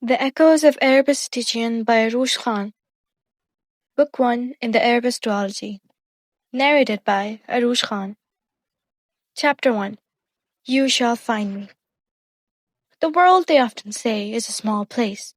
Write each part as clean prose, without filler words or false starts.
The Echoes of Erebus Stygian by Aaroosh Khan. Book 1 in the Erebus Duology. Narrated by Aaroosh Khan. Chapter 1. You Shall Find Me. The world, they often say, is a small place.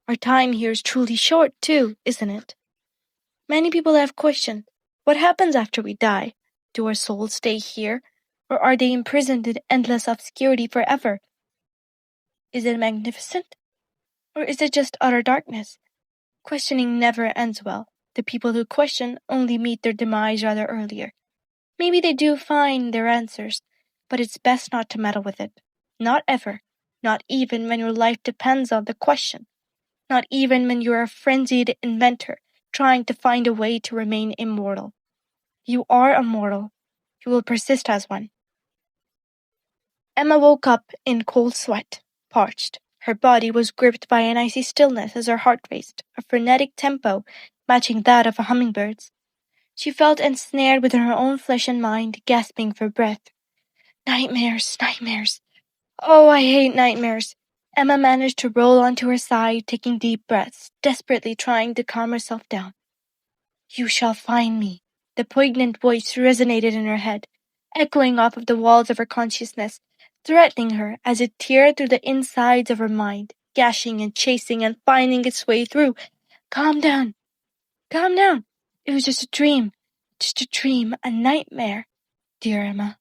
Our time here is truly short, too, isn't it? Many people have questioned, what happens after we die? Do our souls stay here, or are they imprisoned in endless obscurity forever? Is it magnificent, or is it just utter darkness? Questioning never ends well. The people who question only meet their demise rather earlier. Maybe they do find their answers, but it's best not to meddle with it. Not ever. Not even when your life depends on the question. Not even when you're a frenzied inventor trying to find a way to remain immortal. You are immortal. You will persist as one. Emma woke up in cold sweat, parched. Her body was gripped by an icy stillness as her heart raced, a frenetic tempo matching that of a hummingbird's. She felt ensnared within her own flesh and mind, gasping for breath. Nightmares, nightmares. Oh, I hate nightmares. Emma managed to roll onto her side, taking deep breaths, desperately trying to calm herself down. You shall find me. The poignant voice resonated in her head, echoing off of the walls of her consciousness, threatening her as it teared through the insides of her mind, gashing and chasing and finding its way through. Calm down. Calm down. It was just a dream, a nightmare, dear Emma.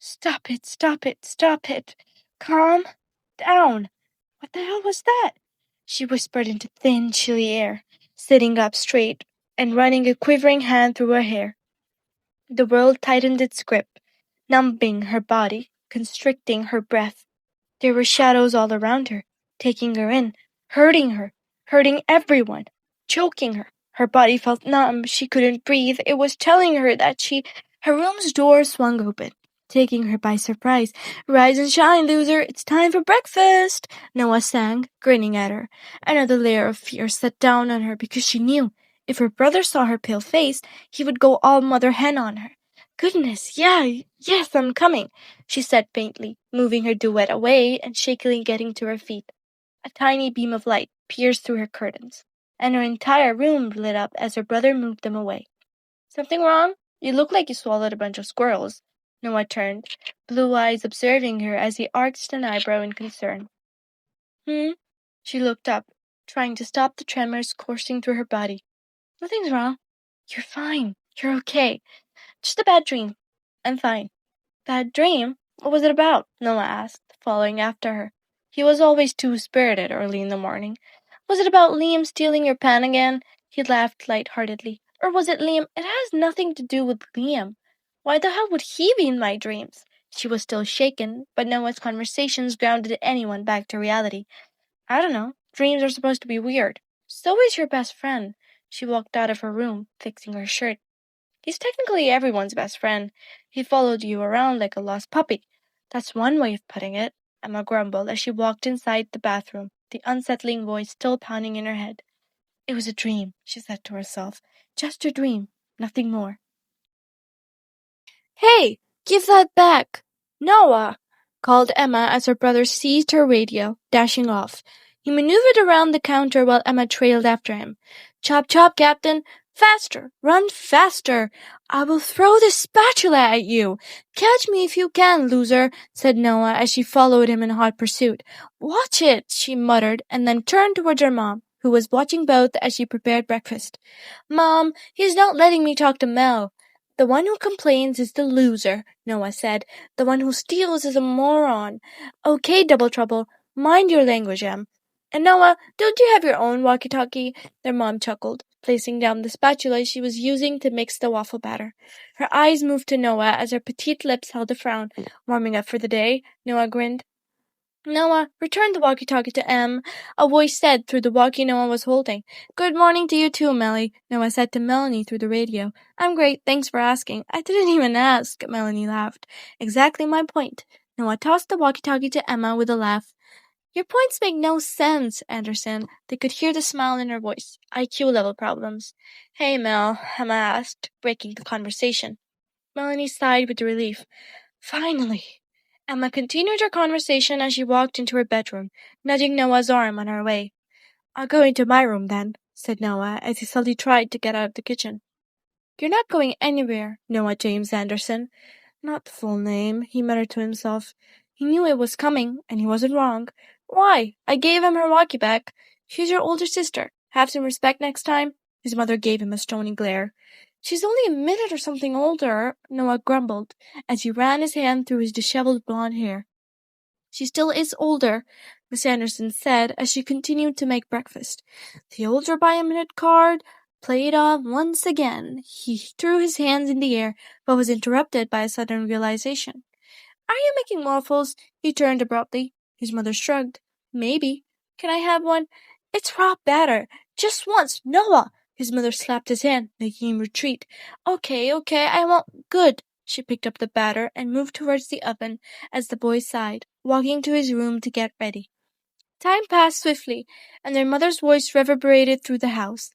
Stop it, stop it, stop it. Calm down. What the hell was that? She whispered into thin, chilly air, sitting up straight and running a quivering hand through her hair. The world tightened its grip, numbing her body, constricting her breath. There were shadows all around her, taking her in, hurting everyone, choking her. Her body felt numb. She couldn't breathe. It was telling her that her room's door swung open, taking her by surprise. Rise and shine, loser. It's time for breakfast, Noah sang, grinning at her. Another layer of fear sat down on her because she knew if her brother saw her pale face, he would go all mother hen on her. Goodness, yes, I'm coming, she said faintly, moving her duet away and shakily getting to her feet. A tiny beam of light pierced through her curtains, and her entire room lit up as her brother moved them away. Something wrong? You look like you swallowed a bunch of squirrels. Noah turned, blue eyes observing her as he arched an eyebrow in concern. She looked up, trying to stop the tremors coursing through her body. Nothing's wrong. You're fine. You're okay. Just a bad dream. I'm fine. Bad dream? What was it about? Noah asked, following after her. He was always too spirited early in the morning. Was it about Liam stealing your pan again? He laughed lightheartedly. Or was it Liam? It has nothing to do with Liam. Why the hell would he be in my dreams? She was still shaken, but Noah's conversations grounded anyone back to reality. I don't know. Dreams are supposed to be weird. So is your best friend. She walked out of her room, fixing her shirt. He's technically everyone's best friend. He followed you around like a lost puppy. That's one way of putting it, Emma grumbled as she walked inside the bathroom, the unsettling voice still pounding in her head. It was a dream, she said to herself. Just a dream, nothing more. Hey, give that back! Noah! Called Emma as her brother seized her radio, dashing off. He maneuvered around the counter while Emma trailed after him. Chop chop, Captain! Faster! Run faster! I will throw this spatula at you! Catch me if you can, loser, said Noah as she followed him in hot pursuit. Watch it, she muttered, and then turned towards her mom, who was watching both as she prepared breakfast. Mom, he's not letting me talk to Mel. The one who complains is the loser, Noah said. The one who steals is a moron. Okay, Double Trouble, mind your language, Em. And Noah, don't you have your own walkie-talkie? Their mom chuckled, placing down the spatula she was using to mix the waffle batter. Her eyes moved to Noah as her petite lips held a frown. Warming up for the day, Noah grinned. Noah, return the walkie-talkie to Em, a voice said through the walkie Noah was holding. Good morning to you too, Melly, Noah said to Melanie through the radio. I'm great, thanks for asking. I didn't even ask, Melanie laughed. Exactly my point. Noah tossed the walkie-talkie to Emma with a laugh. Your points make no sense, Anderson. They could hear the smile in her voice. IQ level problems. Hey, Mel, Emma asked, breaking the conversation. Melanie sighed with relief. Finally. Emma continued her conversation as she walked into her bedroom, nudging Noah's arm on her way. "I'll go into my room, then," said Noah, as he slowly tried to get out of the kitchen. "You're not going anywhere, Noah James Anderson." Not the full name, he muttered to himself. He knew it was coming, and he wasn't wrong. "Why? I gave him her walkie back. She's your older sister. Have some respect next time." His mother gave him a stony glare. "She's only a minute or something older," Noah grumbled, as he ran his hand through his disheveled blonde hair. "She still is older," Miss Anderson said as she continued to make breakfast. The older by a minute card played off once again. He threw his hands in the air, but was interrupted by a sudden realization. "Are you making waffles?" He turned abruptly. His mother shrugged. "Maybe. Can I have one?" "It's raw batter. Just once, Noah!" His mother slapped his hand, making him retreat. Okay, I won't." "Good." She picked up the batter and moved towards the oven as the boy sighed, walking to his room to get ready. Time passed swiftly, and their mother's voice reverberated through the house.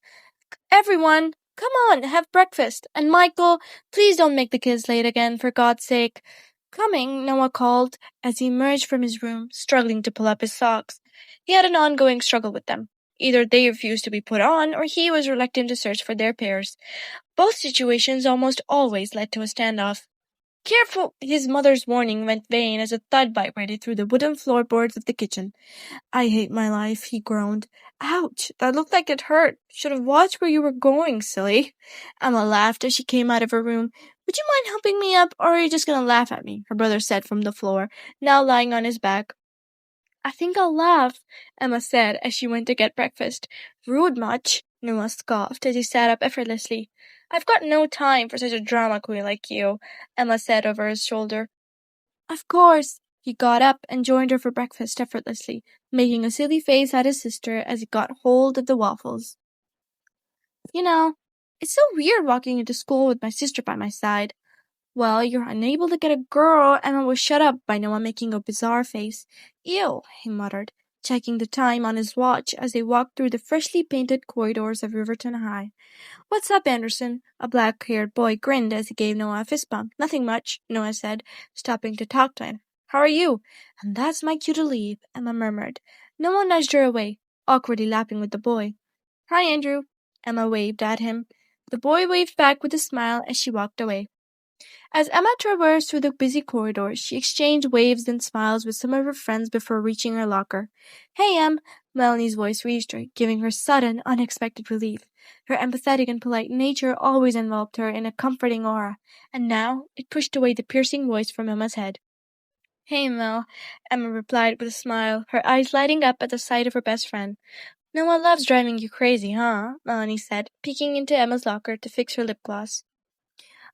"Everyone, come on, have breakfast. And Michael, please don't make the kids late again, for God's sake." "Coming," Noah called, as he emerged from his room, struggling to pull up his socks. He had an ongoing struggle with them. Either they refused to be put on, or he was reluctant to search for their pairs. Both situations almost always led to a standoff. "Careful!" His mother's warning went vain as a thud vibrated through the wooden floorboards of the kitchen. "I hate my life," he groaned. "Ouch! That looked like it hurt. Should have watched where you were going, silly." Emma laughed as she came out of her room. "Would you mind helping me up, or are you just gonna laugh at me?" her brother said from the floor, now lying on his back. "I think I'll laugh," Emma said as she went to get breakfast. "Rude much," Noah scoffed as he sat up effortlessly. "I've got no time for such a drama queen like you," Emma said over his shoulder. "Of course." He got up and joined her for breakfast effortlessly, making a silly face at his sister as he got hold of the waffles. "You know, it's so weird walking into school with my sister by my side." "Well, you're unable to get a girl," Emma was shut up by Noah making a bizarre face. "Ew," he muttered, checking the time on his watch as they walked through the freshly painted corridors of Riverton High. "What's up, Anderson?" A black-haired boy grinned as he gave Noah a fist bump. "Nothing much," Noah said, stopping to talk to him. "How are you?" "And that's my cue to leave," Emma murmured. Noah nudged her away, awkwardly lapping with the boy. "Hi, Andrew." Emma waved at him. The boy waved back with a smile as she walked away. As Emma traversed through the busy corridors, she exchanged waves and smiles with some of her friends before reaching her locker. "Hey, Em," Melanie's voice reached her, giving her sudden, unexpected relief. Her empathetic and polite nature always enveloped her in a comforting aura, and now it pushed away the piercing voice from Emma's head. "Hey, Mel," Emma replied with a smile, her eyes lighting up at the sight of her best friend. "Noah loves driving you crazy, huh?" Melanie said, peeking into Emma's locker to fix her lip gloss.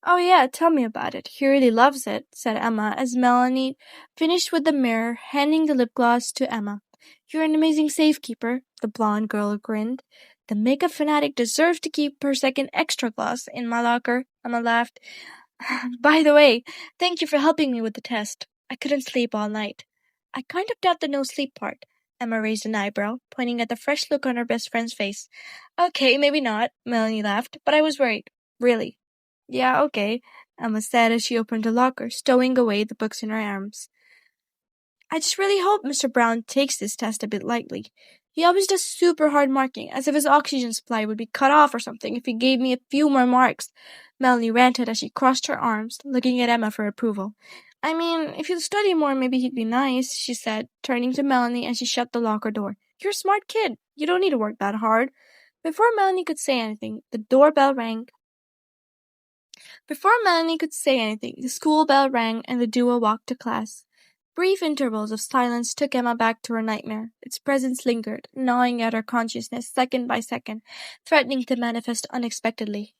"Oh yeah, tell me about it. He really loves it," said Emma as Melanie finished with the mirror, handing the lip gloss to Emma. "You're an amazing safekeeper," the blonde girl grinned. "The makeup fanatic deserves to keep her second extra gloss in my locker," Emma laughed. "By the way, thank you for helping me with the test. I couldn't sleep all night." "I kind of doubt the no sleep part." Emma raised an eyebrow, pointing at the fresh look on her best friend's face. "Okay, maybe not," Melanie laughed, "but I was worried. Really." "Yeah, okay," Emma said as she opened the locker, stowing away the books in her arms. "I just really hope Mr. Brown takes this test a bit lightly. He always does super hard marking, as if his oxygen supply would be cut off or something if he gave me a few more marks." Melanie ranted as she crossed her arms, looking at Emma for approval. "I mean, if he'd study more, maybe he'd be nice," she said, turning to Melanie as she shut the locker door. "You're a smart kid. You don't need to work that hard." Before Melanie could say anything, the doorbell rang. The school bell rang and the duo walked to class. Brief intervals of silence took Emma back to her nightmare. Its presence lingered, gnawing at her consciousness second by second, threatening to manifest unexpectedly.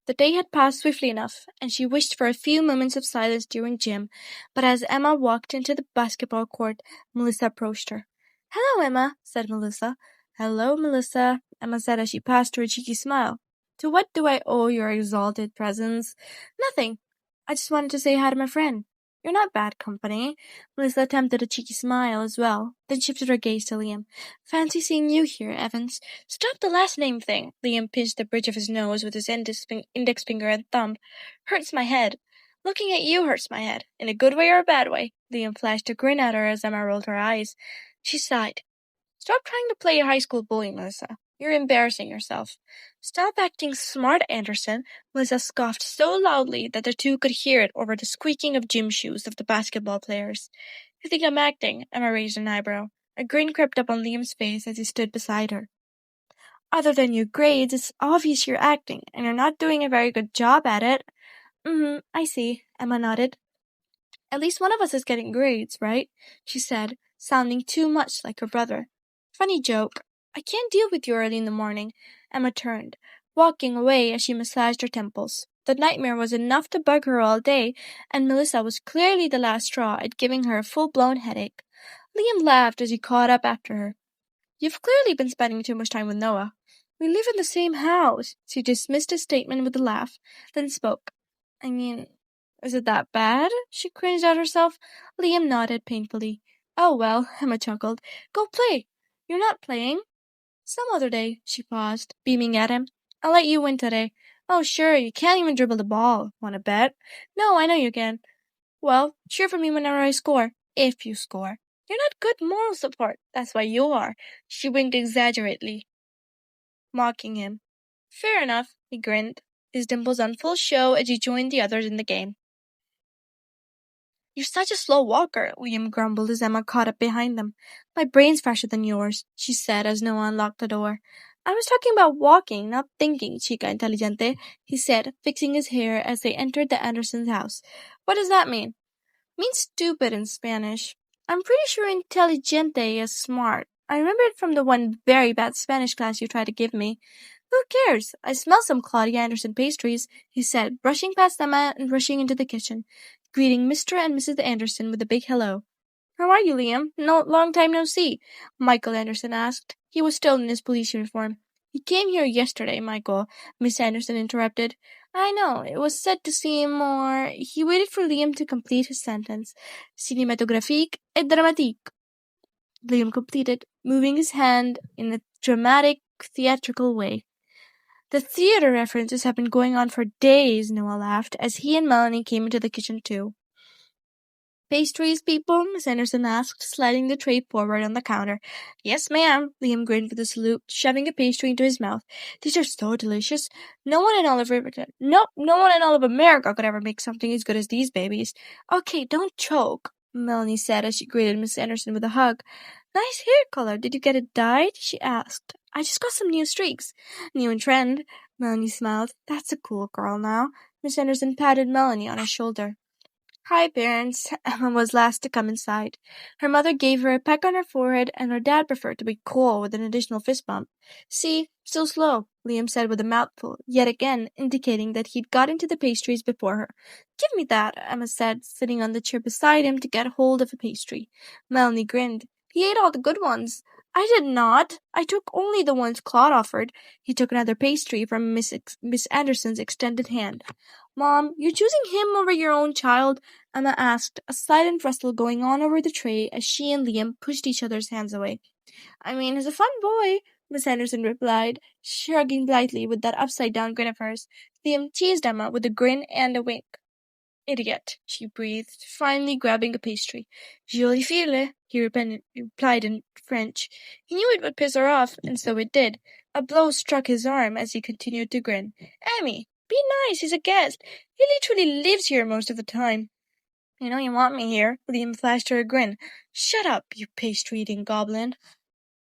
The day had passed swiftly enough, and she wished for a few moments of silence during gym, but as Emma walked into the basketball court, Melissa approached her. "Hello, Emma," said Melissa. "Hello, Melissa," Emma said as she passed her a cheeky smile. "To what do I owe your exalted presence?" "Nothing. I just wanted to say hi to my friend." "You're not bad company." Melissa attempted a cheeky smile as well, then shifted her gaze to Liam. "Fancy seeing you here, Evans." "Stop the last name thing." Liam pinched the bridge of his nose with his index finger and thumb. "Hurts my head." Looking at you hurts my head, in a good way or a bad way. Liam flashed a grin at her as Emma rolled her eyes. She sighed. Stop trying to play a high school bully, Melissa. You're embarrassing yourself. Stop acting smart, Anderson. Melissa scoffed so loudly that the two could hear it over the squeaking of gym shoes of the basketball players. You think I'm acting? Emma raised an eyebrow. A grin crept up on Liam's face as he stood beside her. Other than your grades, it's obvious you're acting, and you're not doing a very good job at it. I see, Emma nodded. At least one of us is getting grades, right? She said, sounding too much like her brother. Funny joke. I can't deal with you early in the morning. Emma turned, walking away as she massaged her temples. The nightmare was enough to bug her all day, and Melissa was clearly the last straw at giving her a full-blown headache. Liam laughed as he caught up after her. You've clearly been spending too much time with Noah. We live in the same house. She dismissed his statement with a laugh, then spoke. I mean, is it that bad? She cringed at herself. Liam nodded painfully. Oh well, Emma chuckled. Go play. You're not playing. Some other day, she paused, beaming at him. I'll let you win today. Oh sure, you can't even dribble the ball. Want to bet? No, I know you can. Well, cheer for me whenever I score. If you score. You're not good moral support. That's why you are. She winked exaggerately, mocking him. Fair enough, he grinned, his dimples on full show as he joined the others in the game. You're such a slow walker, Liam grumbled as Emma caught up behind them. My brain's fresher than yours, she said as Noah unlocked the door. I was talking about walking, not thinking, chica inteligente, he said, fixing his hair as they entered the Andersons' house. What does that mean? Means stupid in Spanish. I'm pretty sure inteligente is smart. I remember it from the one very bad Spanish class you tried to give me. Who cares? I smell some Claudia Anderson pastries, he said, brushing past Emma and rushing into the kitchen, greeting Mr. and Mrs. Anderson with a big hello. How are you, Liam? Long time no see, Michael Anderson asked. He was still in his police uniform. He came here yesterday, Michael, Miss Anderson interrupted. I know, it was said to seem more... He waited for Liam to complete his sentence. Cinématographique et dramatique, Liam completed, moving his hand in a dramatic, theatrical way. The theater references have been going on for days, Noah laughed, as he and Melanie came into the kitchen too. Pastries, people? Miss Anderson asked, sliding the tray forward on the counter. Yes, ma'am, Liam grinned with a salute, shoving a pastry into his mouth. These are so delicious. No one in all of Riverton, no one in all of America could ever make something as good as these babies. Okay, don't choke, Melanie said as she greeted Miss Anderson with a hug. Nice hair color. Did you get it dyed? She asked. I just got some new streaks. New in trend. Melanie smiled. That's a cool girl now. Miss Anderson patted Melanie on her shoulder. Hi, parents. Emma was last to come inside. Her mother gave her a peck on her forehead, and her dad preferred to be cool with an additional fist bump. See, still slow, Liam said with a mouthful, yet again indicating that he'd got into the pastries before her. Give me that, Emma said, sitting on the chair beside him to get hold of a pastry. Melanie grinned. He ate all the good ones. I did not. I took only the ones Claude offered. He took another pastry from Miss Anderson's extended hand. Mom, you're choosing him over your own child? Emma asked, a silent wrestle going on over the tray as she and Liam pushed each other's hands away. I mean, he's a fun boy, Miss Anderson replied, shrugging lightly with that upside-down grin of hers. Liam teased Emma with a grin and a wink. Idiot, she breathed, finally grabbing a pastry. Jolie fille, he replied in French. He knew it would piss her off, and so it did. A blow struck his arm as he continued to grin. Emmy, be nice, he's a guest. He literally lives here most of the time. You know you want me here, Liam flashed her a grin. Shut up, you pastry-eating goblin.